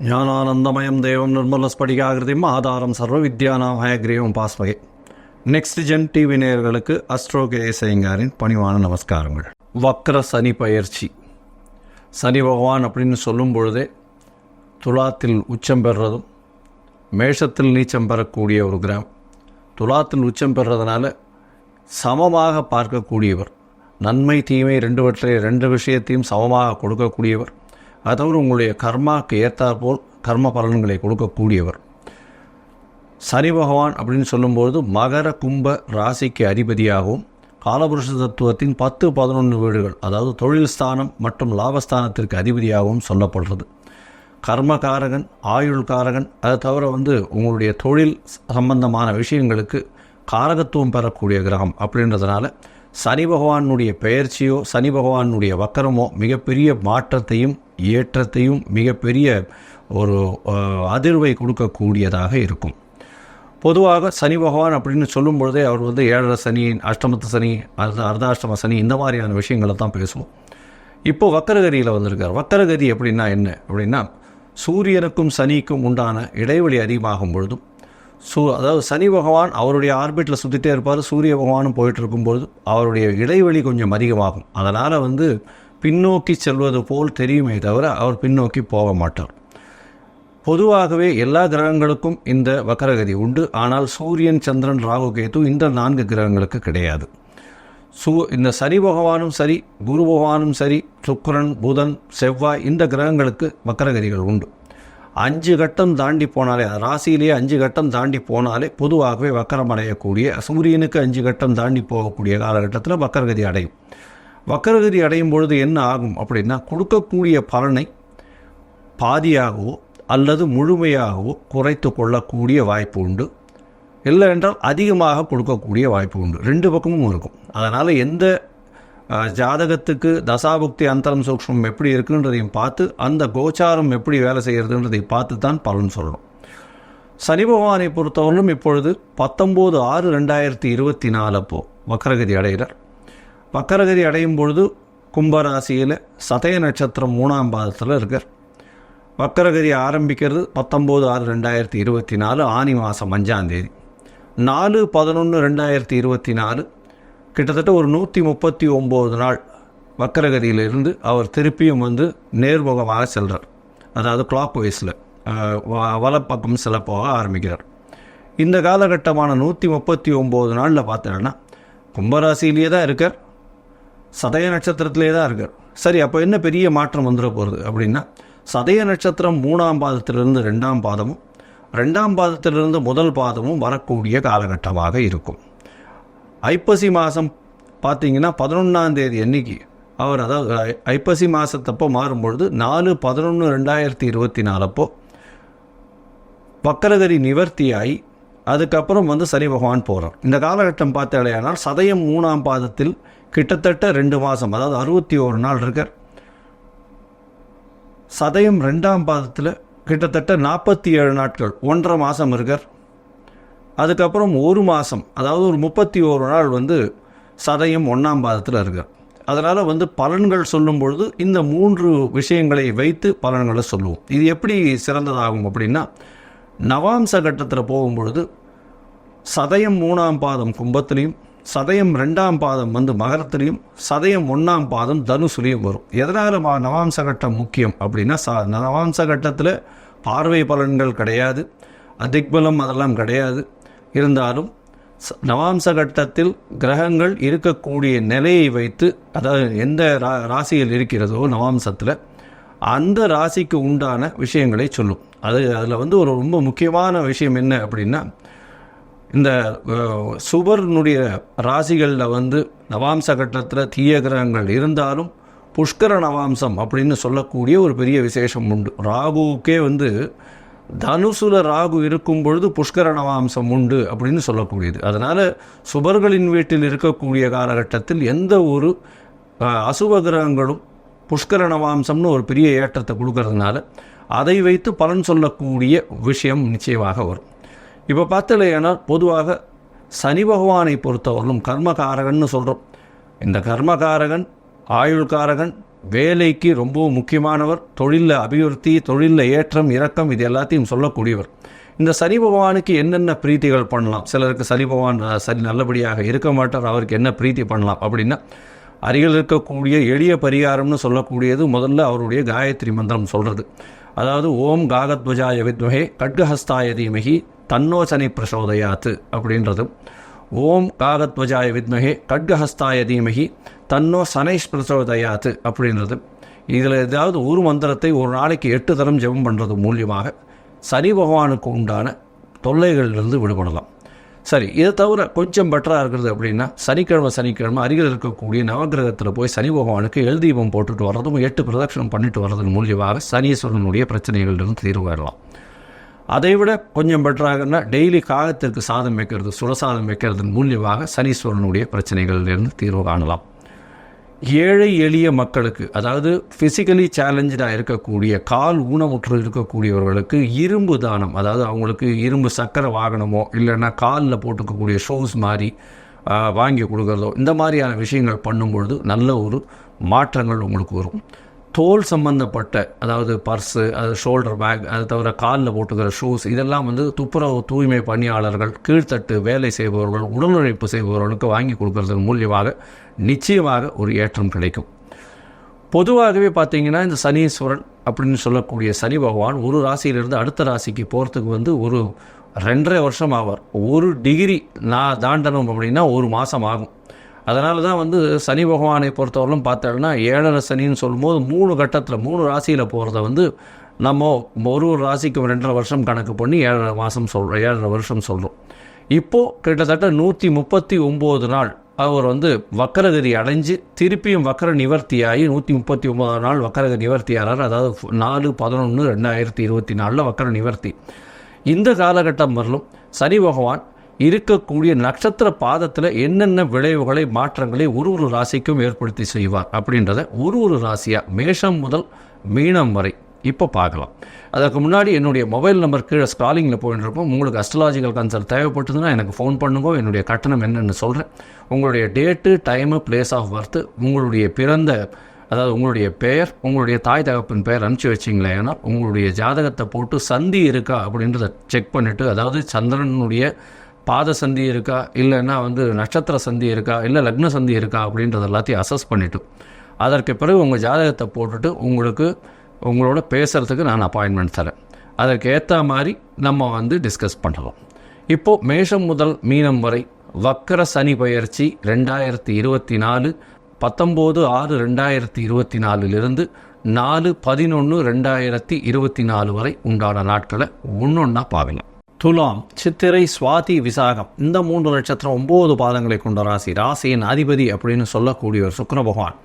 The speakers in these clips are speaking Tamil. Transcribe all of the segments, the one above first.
ஞானானந்தமயம் தேவம் நிர்மலஸ்படிகாகிருதியும் ஆதாரம் சர்வ வித்யானாம் ஹயக்ரீவம் பாஸ்மகே. நெக்ஸ்ட் ஜென் டிவி நேயர்களுக்கு அஸ்ட்ரோ கேஎஸ் ஐயங்காரின் பணிவான நமஸ்காரங்கள். வக்ர சனி பயிற்சி. சனி பகவான் அப்படின்னு சொல்லும் பொழுதே துலாத்தில் உச்சம் பெறுறதும் மேஷத்தில் நீச்சம் பெறக்கூடிய ஒரு கிரகம். துலாத்தில் உச்சம் பெறுறதுனால சமமாக பார்க்கக்கூடியவர், நன்மை தீமை ரெண்டு விஷயத்தையும் சமமாக கொடுக்கக்கூடியவர். அது தவிர உங்களுடைய கர்மாவுக்கு ஏற்றாற்போல் கர்ம பலன்களை கொடுக்கக்கூடியவர். சனி பகவான் அப்படின்னு சொல்லும்போது மகர கும்ப ராசிக்கு அதிபதியாகவும் காலபுருஷ தத்துவத்தின் 10-11 வீடுகள், அதாவது தொழில் ஸ்தானம் மற்றும் லாபஸ்தானத்திற்கு அதிபதியாகவும் சொல்லப்படுறது. கர்மகாரகன், ஆயுள்காரகன், அதை தவிர உங்களுடைய தொழில் சம்பந்தமான விஷயங்களுக்கு காரகத்துவம் பெறக்கூடிய கிரகம். அப்படின்றதுனால சனி பகவானுடைய பெயர்ச்சியோ சனி பகவானுடைய வக்கரமோ மிகப்பெரிய மாற்றத்தையும் ஏற்றத்தையும் மிகப்பெரிய ஒரு அதிர்வை கொடுக்கக்கூடியதாக இருக்கும். பொதுவாக சனி பகவான் அப்படின்னு சொல்லும் பொழுதே அவர் 7 சனி, அஷ்டமத்து சனி, அர்த்தாஷ்டம சனி, இந்த மாதிரியான விஷயங்களை தான் பேசுவோம். இப்போது வக்கரகதியில் வந்திருக்கார். வக்கரகதி அப்படின்னா என்ன அப்படின்னா, சூரியனுக்கும் சனிக்கும் உண்டான இடைவெளி அதிகமாகும் பொழுதும் அதாவது சனி பகவான் அவருடைய ஆர்பிட்டில் சுற்றிட்டே இருப்பார், சூரிய பகவானும் போயிட்டு இருக்கும்பொழுது அவருடைய இடைவெளி கொஞ்சம் அதிகமாகும். அதனால் பின்னோக்கி செல்வது போல் தெரியுமே தவிர அவர் பின்னோக்கி போக மாட்டார். பொதுவாகவே எல்லா கிரகங்களுக்கும் இந்த வக்கரகதி உண்டு. ஆனால் சூரியன், சந்திரன், ராகு, கேது இந்த 4 கிரகங்களுக்கு கிடையாது. இந்த சனி பகவானும் சரி, குரு பகவானும் சரி, சுக்கிரன், புதன், செவ்வாய் இந்த கிரகங்களுக்கு வக்கரகதிகள் உண்டு. 5 கட்டம் தாண்டி போனாலே, ராசியிலேயே 5 கட்டம் தாண்டி போனாலே பொதுவாகவே வக்கரம் அடையக்கூடிய, சூரியனுக்கு 5 கட்டம் தாண்டி போகக்கூடிய காலகட்டத்தில் வக்கரகதி அடையும். வக்கரகதி அடையும் பொழுது என்ன ஆகும் அப்படின்னா, கொடுக்கக்கூடிய பலனை பாதியாகவோ அல்லது முழுமையாகவோ குறைத்து கொள்ளக்கூடிய வாய்ப்பு உண்டு. இல்லை என்றால் அதிகமாக கொடுக்கக்கூடிய வாய்ப்பு உண்டு. 2 பக்கமும் இருக்கும். அதனால் எந்த ஜாதகத்துக்கு தசாபுக்தி அந்தரம் சூக்ஷ்மம் எப்படி இருக்குன்றதையும் பார்த்து, அந்த கோச்சாரம் எப்படி வேலை செய்கிறதுன்றதை பார்த்து தான் பலன் சொல்லணும். சனி பகவானை பொறுத்தவரையிலும் இப்பொழுது 19/6/2024 அப்போ வக்கரகதி அடைகிறார். வக்கரகதி அடையும் பொழுது கும்பராசியில் சதய நட்சத்திரம் 3ஆம் பாதத்தில் இருக்கார். வக்கரகதி ஆரம்பிக்கிறது 19/6/2024 ஆனி மாதம் 5ஆம் தேதி. 4/11/2024 கிட்டத்தட்ட ஒரு 139 நாள் வக்கரகதியிலிருந்து அவர் திருப்பியும் நேர்முகமாக செல்கிறார். அதாவது கிளாக் வைஸில் வலப்பக்கம் செல்ல போக ஆரம்பிக்கிறார். இந்த காலகட்டமான 139 நாளில் பார்த்தோன்னா கும்பராசியிலேயே தான் இருக்கார், சதய நட்சத்திரத்திலே தான் இருக்கார். சரி, அப்போ என்ன பெரிய மாற்றம் வந்துட போகிறது அப்படின்னா, சதய நட்சத்திரம் 3ஆம் பாதத்திலிருந்து 2ஆம் பாதமும் 2ஆம் பாதத்திலிருந்து 1 பாதமும் வரக்கூடிய காலகட்டமாக இருக்கும். ஐப்பசி மாதம் பார்த்தீங்கன்னா 11ஆம் தேதி அன்னைக்கு அவர், அதாவது ஐப்பசி மாதத்தப்போ மாறும்பொழுது 4/11/2024 அப்போ வக்கரகதி நிவர்த்தியாகி அதுக்கப்புறம் சனி பகவான் போகிறார். இந்த காலகட்டம் பார்த்தாலேயானால் சதயம் 3ஆம் பாதத்தில் கிட்டத்தட்ட 2 மாதம், அதாவது 61 நாள் இருக்கார். சதயம் 2ஆம் பாதத்தில் கிட்டத்தட்ட 47 நாட்கள், 1.5 மாதம் இருக்கார். அதுக்கப்புறம் 1 மாதம், அதாவது ஒரு 31 நாள் சதயம் 1ஆம் பாதத்தில் இருக்கார். அதனால் பலன்கள் சொல்லும் பொழுது இந்த 3 விஷயங்களை வைத்து பலன்களை சொல்லுவோம். இது எப்படி சிறந்ததாகும் அப்படின்னா, நவாம்ச கட்டத்தில் போகும்பொழுது சதயம் 3ஆம் பாதம் கும்பத்திலையும், சதயம் 2ஆம் பாதம் மகரத்திலையும், சதயம் 1ஆம் பாதம் தனுசுலையும் வரும். எதனால் நவாம்ச கட்டம் முக்கியம் அப்படின்னா, நவாம்ச கட்டத்தில் பார்வை பலன்கள் கிடையாது, அதிக்பலம் அதெல்லாம் கிடையாது. இருந்தாலும் நவாம்ச கட்டத்தில் கிரகங்கள் இருக்கக்கூடிய நிலையை வைத்து, அதாவது எந்த ராசியில் இருக்கிறதோ நவாம்சத்தில் அந்த ராசிக்கு உண்டான விஷயங்களை சொல்லும். அதில் ஒரு ரொம்ப முக்கியமான விஷயம் என்ன அப்படின்னா, இந்த சுபர்னுடைய ராசிகளில் நவாம்ச கட்டத்தில் தீய கிரகங்கள் இருந்தாலும் புஷ்கர நவாம்சம் அப்படின்னு சொல்லக்கூடிய ஒரு பெரிய விசேஷம் உண்டு. ராகுவுக்கே தனுசுல ராகு இருக்கும் பொழுது புஷ்கர நவாம்சம் உண்டு அப்படின்னு சொல்லக்கூடியது. அதனால் சுபர்களின் வீட்டில் இருக்கக்கூடிய காலகட்டத்தில் எந்த ஒரு அசுப கிரகங்களும் புஷ்கர நவாம்சம்னு ஒரு பெரிய ஏற்றத்தை கொடுக்கறதுனால அதை வைத்து பலன் சொல்லக்கூடிய விஷயம் நிச்சயமாக வரும். இப்போ பார்த்தலையானா பொதுவாக சனி பகவானை பொறுத்தவரையிலும் கர்மகாரகன்னு சொல்கிறோம். இந்த கர்மகாரகன், ஆயுள்காரகன், வேலைக்கு ரொம்பவும் முக்கியமானவர், தொழிலில் அபிவிருத்தி, தொழிலில் ஏற்றம் இறக்கம் இது எல்லாத்தையும் சொல்லக்கூடியவர். இந்த சனி பகவானுக்கு என்னென்ன பிரீத்திகள் பண்ணலாம்? சிலருக்கு சனி பகவான் சரி நல்லபடியாக இருக்க மாட்டார், அவருக்கு என்ன பிரீத்தி பண்ணலாம் அப்படின்னா, அருகில் இருக்கக்கூடிய எளிய பரிகாரம்னு சொல்லக்கூடியது முதல்ல அவருடைய காயத்ரி மந்திரம் சொல்கிறது. அதாவது ஓம் காகத்வஜாய வித்மஹே கட்கஹஸ்தாய தீமஹி தன்னோ சனி பிரசோதயாத்து அப்படின்றதும், ஓம் காகத்வஜாய வித்மஹே கட்கஹஸ்தாய தீமஹி தன்னோ சனை பிரசோதயாத்து அப்படின்றது. இதில் ஏதாவது ஒரு மந்திரத்தை ஒரு நாளைக்கு 8 தரம் ஜெபம் பண்ணுறது மூலியமாக சனி பகவானுக்கு உண்டான தொல்லைகளிலிருந்து விடுபடலாம். சரி, இதை தவிர கொஞ்சம் பெட்டராக இருக்கிறது அப்படின்னா, சனிக்கிழமை அருகில் இருக்கக்கூடிய நவகிரகத்தில் போய் சனி பகவானுக்கு எல்தீபம் போட்டுட்டு வர்றதும் 8 பிரதட்சணம் பண்ணிட்டு வர்றதன் மூலியமாக சனீஸ்வரனுடைய பிரச்சனைகளிலிருந்து தீர்வு வரலாம். அதை விட கொஞ்சம் பெட்டராகனா டெய்லி காகத்திற்கு சாதம் வைக்கிறது, சுடசாதம் வைக்கிறதன் மூலியமாக சனீஸ்வரனுடைய பிரச்சனைகளிலிருந்து தீர்வு காணலாம். ஏழை எளிய மக்களுக்கு, அதாவது ஃபிசிக்கலி சேலஞ்சாக இருக்கக்கூடிய கால் ஊனமுற்று இருக்கக்கூடியவர்களுக்கு இரும்பு தானம், அதாவது அவங்களுக்கு இரும்பு சக்கர வாகனமோ இல்லைன்னா காலில் போட்டுக்கக்கூடிய ஷூஸ் மாதிரி வாங்கி கொடுக்குறதோ இந்த மாதிரியான விஷயங்கள் பண்ணும்பொழுது நல்ல ஒரு மாற்றங்கள் உங்களுக்கு வரும். தோல் சம்பந்தப்பட்ட, அதாவது பர்ஸு, அது ஷோல்டர் பேக், அது தவிர காலில் போட்டுக்கிற ஷூஸ் இதெல்லாம் துப்புரவு தூய்மை பணியாளர்கள், கீழ்த்தட்டு வேலை செய்பவர்கள், உடல் உழைப்பு செய்பவர்களுக்கு வாங்கி கொடுக்கறதன் மூலியமாக நிச்சயமாக ஒரு ஏற்றம் கிடைக்கும். பொதுவாகவே பார்த்தீங்கன்னா இந்த சனீஸ்வரன் அப்படின்னு சொல்லக்கூடிய சனி பகவான் ஒரு ராசியிலிருந்து அடுத்த ராசிக்கு போகிறதுக்கு ஒரு 2.5 வருஷம் ஆவார். 1 டிகிரி நான் தாண்டணும் அப்படின்னா 1 மாதம் ஆகும். அதனால தான் சனி பகவானை பொறுத்தவரையிலும் பார்த்தோம்னா 7.5 சனின்னு சொல்லும்போது 3 கட்டத்தில் 3 ராசியில் போகிறத நம்ம ஒரு ராசிக்கு 2.5 வருஷம் கணக்கு பண்ணி 7.5 மாதம் சொல்கிறோம், 7.5 வருஷம் சொல்கிறோம். இப்போது கிட்டத்தட்ட 139 நாள் அவர் வக்கரகதி அடைஞ்சு திருப்பியும் வக்கர நிவர்த்தியாகி 139 நாள் வக்கரக நிவர்த்தியாகிறார். அதாவது 4/11/2024 வக்கர நிவர்த்தி. இந்த காலகட்டம் வரலும் சனி பகவான் இருக்கக்கூடிய நட்சத்திர பாதத்தில் என்னென்ன விளைவுகளை மாற்றங்களை ஒரு ராசிக்கும் ஏற்படுத்தி செய்வார் அப்படின்றத ஒரு ராசியாக மேஷம் முதல் மீனம் வரை இப்போ பார்க்கலாம். அதற்கு முன்னாடி என்னுடைய மொபைல் நம்பர் கீழே ஸ்க்ராலிங்கில் போயிட்டு இருப்போம். உங்களுக்கு அஸ்ட்ராலாஜிக்கல் கன்சல்ட் தேவைப்பட்டதுன்னா எனக்கு ஃபோன் பண்ணுங்க. என்னுடைய கட்டணம் என்னென்னு சொல்கிறேன். உங்களுடைய date, time, place of birth, உங்களுடைய பிறந்த, அதாவது உங்களுடைய பெயர், உங்களுடைய தாய் தகப்பின் பெயர் அனுப்பிச்சி வச்சிங்களே, ஏன்னா உங்களுடைய ஜாதகத்தை போட்டு சந்தி இருக்கா அப்படின்றத செக் பண்ணிவிட்டு, அதாவது சந்திரனுடைய பாத சந்தி இருக்கா, இல்லைன்னா நட்சத்திர சந்தி இருக்கா, இல்லை லக்ன சந்தி இருக்கா அப்படின்றது எல்லாத்தையும் அசஸ் பண்ணிவிட்டு அதற்கு பிறகு உங்கள் ஜாதகத்தை போட்டுட்டு உங்களோட பேசுகிறதுக்கு நான் அப்பாயின்மெண்ட் தரேன். அதற்கு ஏற்ற மாதிரி நம்ம டிஸ்கஸ் பண்ணலாம். இப்போது மேஷம் முதல் மீனம் வரை வக்கர சனி பயிற்சி 2024 19/6/2024 4/11/2024 வரை உண்டான நாட்களை ஒன்றொன்னா பார்க்கலாம். துலாம், சித்திரை, சுவாதி, விசாகம் இந்த 3 நட்சத்திரம் 9 பாதங்களை கொண்ட ராசி. ராசியின் அதிபதி அப்படின்னு சொல்லக்கூடியவர் சுக்கிர பகவான்.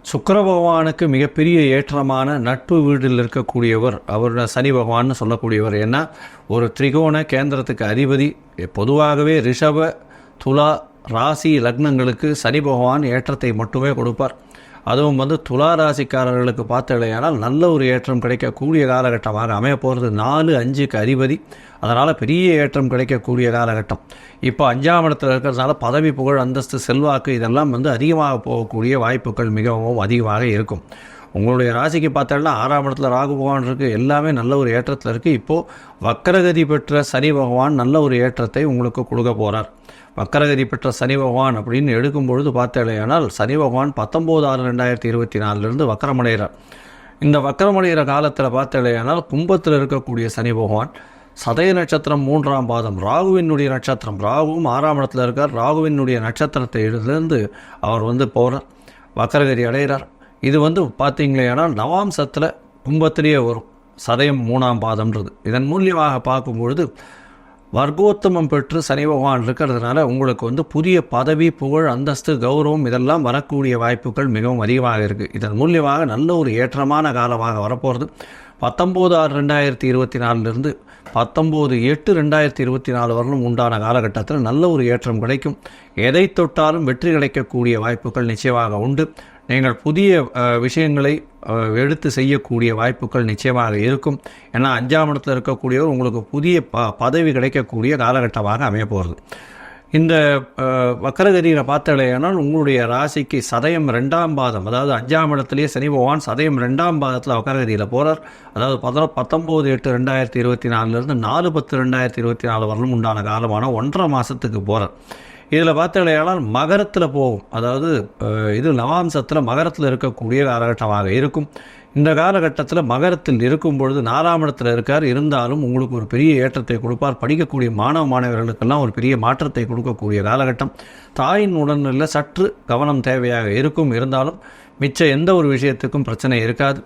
சுக்கிர பகவானுக்கு மிகப்பெரிய ஏற்றமான நட்பு வீட்டில் இருக்கக்கூடியவர் அவரோட சனி பகவான்னு சொல்லக்கூடியவர். ஏன்னா ஒரு திரிகோண கேந்திரத்துக்கு அதிபதி. பொதுவாகவே ரிஷப, துலா ராசி லக்னங்களுக்கு சனி பகவான் ஏற்றத்தை மட்டுமே கொடுப்பார். அதுவும் துலா ராசிக்காரர்களுக்கு பார்த்தடையானால் நல்ல ஒரு ஏற்றம் கிடைக்கக்கூடிய காலகட்டமாக அமைய போகிறது. 4, 5க்கு அதிபதி. அதனால் பெரிய ஏற்றம் கிடைக்கக்கூடிய காலகட்டம். இப்போ 5ஆம் இடத்துல இருக்கிறதுனால பதவி, புகழ், அந்தஸ்து, செல்வாக்கு இதெல்லாம் அதிகமாக போகக்கூடிய வாய்ப்புகள் மிகவும் அதிகமாக இருக்கும். உங்களுடைய ராசிக்கு பார்த்தோம்னா 6ஆம் இடத்துல ராகு பகவான் இருக்குது. எல்லாமே நல்ல ஒரு ஏற்றத்தில் இருக்குது. இப்போது வக்கரகதி பெற்ற சனி பகவான் நல்ல ஒரு ஏற்றத்தை உங்களுக்கு கொடுக்க போகிறார். வக்கரகதி பெற்ற சனி பகவான் அப்படின்னு எடுக்கும்பொழுது பார்த்தேனால் சனி பகவான் 19/6/2024 வக்கரமடைகிறார். இந்த வக்கரமடைகிற காலத்தில் பார்த்தேனால் கும்பத்தில் இருக்கக்கூடிய சனி பகவான் சதய நட்சத்திரம் 3ஆம் பாதம், ராகுவினுடைய நட்சத்திரம், ராகுவும் 6ஆம் இடத்துல இருக்கார். ராகுவினுடைய நட்சத்திரத்தை இருந்து அவர் போகிறார், வக்கரகதி அடைகிறார். இது பார்த்தீங்களேனால் நவாம்சத்தில் கும்பத்திலேயே வரும், சதயம் 3ஆம் பாதம்ன்றது. இதன் மூலியமாக பார்க்கும்பொழுது வர்க்கோத்தமம் பெற்று சனி பகவான் இருக்கிறதுனால உங்களுக்கு புதிய பதவி, புகழ், அந்தஸ்து, கௌரவம் இதெல்லாம் வரக்கூடிய வாய்ப்புகள் மிகவும் அதிகமாக இருக்குது. இதன் மூலியமாக நல்ல ஒரு ஏற்றமான காலமாக வரப்போகிறது. 19/6/2024 19/8/2024 வரலும் உண்டான காலகட்டத்தில் நல்ல ஒரு ஏற்றம் கிடைக்கும். எதை தொட்டாலும் வெற்றி கிடைக்கக்கூடிய வாய்ப்புகள் நிச்சயமாக உண்டு. நீங்கள் புதிய விஷயங்களை எடுத்து செய்யக்கூடிய வாய்ப்புகள் நிச்சயமாக இருக்கும். ஏன்னா 5ஆம் இடத்துல இருக்கக்கூடியவர் உங்களுக்கு புதிய பதவி கிடைக்கக்கூடிய காலகட்டமாக அமைய போகிறது. இந்த வக்கரகதியில் பார்த்தாலேயானால் உங்களுடைய ராசிக்கு சதயம் 2ஆம் பாதம், அதாவது 5ஆம் இடத்துலேயே சனி பகவான் சதயம் 2ஆம் பாதத்தில் வக்கரகதியில் போகிறார். அதாவது 19/8/2024 4/10/2024 வரலும் உண்டான காலமான 1.5 மாதத்துக்கு போகிறார். இதில் பார்த்தாலேயானால் மகரத்தில் போகும், அதாவது இது நவாம்சத்தில் மகரத்தில் இருக்கக்கூடிய காலகட்டமாக இருக்கும். இந்த காலகட்டத்தில் மகரத்தில் இருக்கும் பொழுது 4ஆம் இடத்துல இருக்கார். இருந்தாலும் உங்களுக்கு ஒரு பெரிய ஏற்றத்தை கொடுப்பார். படிக்கக்கூடிய மாணவர்களுக்கெல்லாம் ஒரு பெரிய மாற்றத்தை கொடுக்கக்கூடிய காலகட்டம். தாயின் உடல்நிலையில் சற்று கவனம் தேவையாக இருக்கும். இருந்தாலும் மிச்ச எந்த ஒரு விஷயத்துக்கும் பிரச்சனை இருக்காது.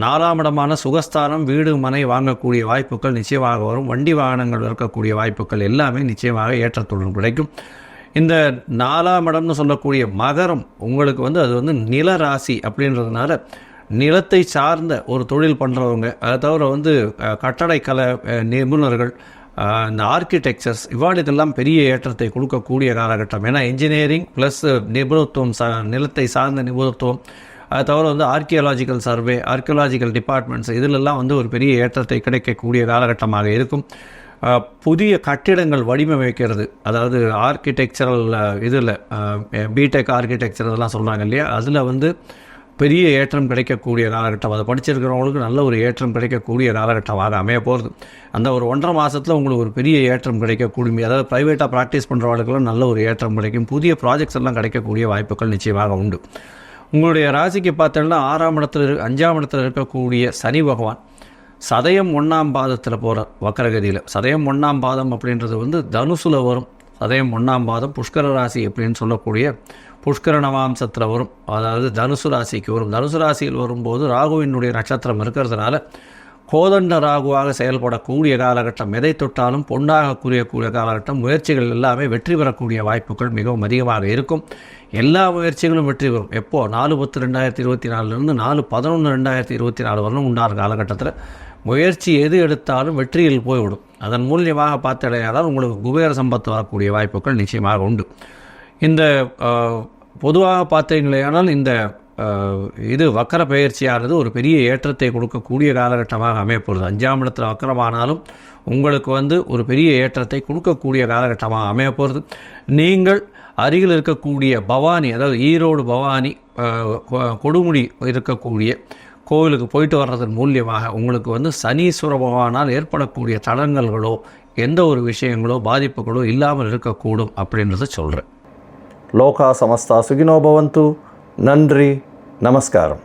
4ஆம் இடமான சுகஸ்தானம், வீடு மனை வாங்கக்கூடிய வாய்ப்புகள் நிச்சயமாக வரும். வண்டி வாகனங்கள் இருக்கக்கூடிய வாய்ப்புகள் எல்லாமே நிச்சயமாக ஏற்றத்துடன் கிடைக்கும். இந்த 4ஆம் இடம்னு சொல்லக்கூடிய மகரம் உங்களுக்கு அது நில ராசி அப்படின்றதுனால நிலத்தை சார்ந்த ஒரு தொழில் பண்ணுறவங்க, அதை தவிர கட்டடக்கலை நிபுணர்கள், இந்த ஆர்கிடெக்சர்ஸ் இவாளுக்கெல்லாம் பெரிய ஏற்றத்தை கொடுக்கக்கூடிய காலகட்டம். ஏன்னா இன்ஜினியரிங் ப்ளஸ் நிபுணத்துவம், நிலத்தை சார்ந்த நிபுணத்துவம், அதை தவிர ஆர்கியாலஜிக்கல் சர்வே, ஆர்கியாலஜிக்கல் டிபார்ட்மெண்ட்ஸ் இதிலெல்லாம் ஒரு பெரிய ஏற்றத்தை கிடைக்கக்கூடிய காலகட்டமாக இருக்கும். புதிய கட்டிடங்கள் வடிவமைக்கிறது, அதாவது ஆர்கிடெக்சரல் இதில் பிடெக் ஆர்கிடெக்சர் இதெல்லாம் சொல்கிறாங்க இல்லையா, அதில் பெரிய ஏற்றம் கிடைக்கக்கூடிய காலகட்டம். அதை படிச்சிருக்கிறவங்களுக்கு நல்ல ஒரு ஏற்றம் கிடைக்கக்கூடிய காலகட்டமாக அமைய போகிறது. அந்த ஒரு 1.5 மாதத்தில் உங்களுக்கு ஒரு பெரிய ஏற்றம் கிடைக்கக்கூடிய, அதாவது ப்ரைவேட்டாக ப்ராக்டிஸ் பண்ணுறவங்களுக்கெல்லாம் நல்ல ஒரு ஏற்றம் கிடைக்கும். புதிய ப்ராஜெக்ட்ஸ் எல்லாம் கிடைக்கக்கூடிய வாய்ப்புகள் நிச்சயமாக உண்டு. உங்களுடைய ராசிக்கு பார்த்தோம்னா 5ஆம் இடத்துல இருக்கக்கூடிய சனி பகவான் சதயம் 1ஆம் பாதத்தில் போகிறார் வக்கரகதியில். சதயம் 1ஆம் பாதம் அப்படின்றது தனுசுல வரும். சதயம் 1ஆம் பாதம் புஷ்கர ராசி அப்படின்னு சொல்லக்கூடிய புஷ்கர நவாம்சத்தில் வரும். அதாவது தனுசு ராசிக்கு வரும். தனுசு ராசியில் வரும்போது ராகுவினுடைய நட்சத்திரம் இருக்கிறதுனால கோதண்ட ராகுவாக செயல்படக்கூடிய காலகட்டம். எதை தொட்டாலும் பொன்னாக கூறியக்கூடிய காலகட்டம். முயற்சிகள் எல்லாமே வெற்றி பெறக்கூடிய வாய்ப்புகள் மிகவும் அதிகமாக இருக்கும். எல்லா முயற்சிகளும் வெற்றி பெறும். எப்போ 4/10/2024 4/11/2024 வரலும் உண்டான காலகட்டத்தில் முயற்சி எது எடுத்தாலும் வெற்றியில் போய்விடும். அதன் மூலியமாக பார்த்தடையாதால் உங்களுக்கு குபேர சம்பத்து வரக்கூடிய வாய்ப்புகள் நிச்சயமாக உண்டு. இந்த பொதுவாக பார்த்தீங்களேயானால் இந்த இது வக்கர பயிற்சியானது ஒரு பெரிய ஏற்றத்தை கொடுக்கக்கூடிய காலகட்டமாக அமையப்போகுது. 5ஆம் இடத்துல வக்கரமானாலும் உங்களுக்கு ஒரு பெரிய ஏற்றத்தை கொடுக்கக்கூடிய காலகட்டமாக அமையப்போகிறது. நீங்கள் அருகில் இருக்கக்கூடிய பவானி, அதாவது ஈரோடு பவானி கொடுமுடி இருக்கக்கூடிய கோவிலுக்கு போயிட்டு வர்றதன் மூலியமாக உங்களுக்கு சனீஸ்வர பகவானால் ஏற்படக்கூடிய தடங்கல்களோ எந்த ஒரு விஷயங்களோ பாதிப்புகளோ இல்லாமல் இருக்கக்கூடும் அப்படின்றத சொல்கிறேன். லோகா சமஸ்தா சுகினோ பவந்து. நன்றி, நமஸ்காரம்.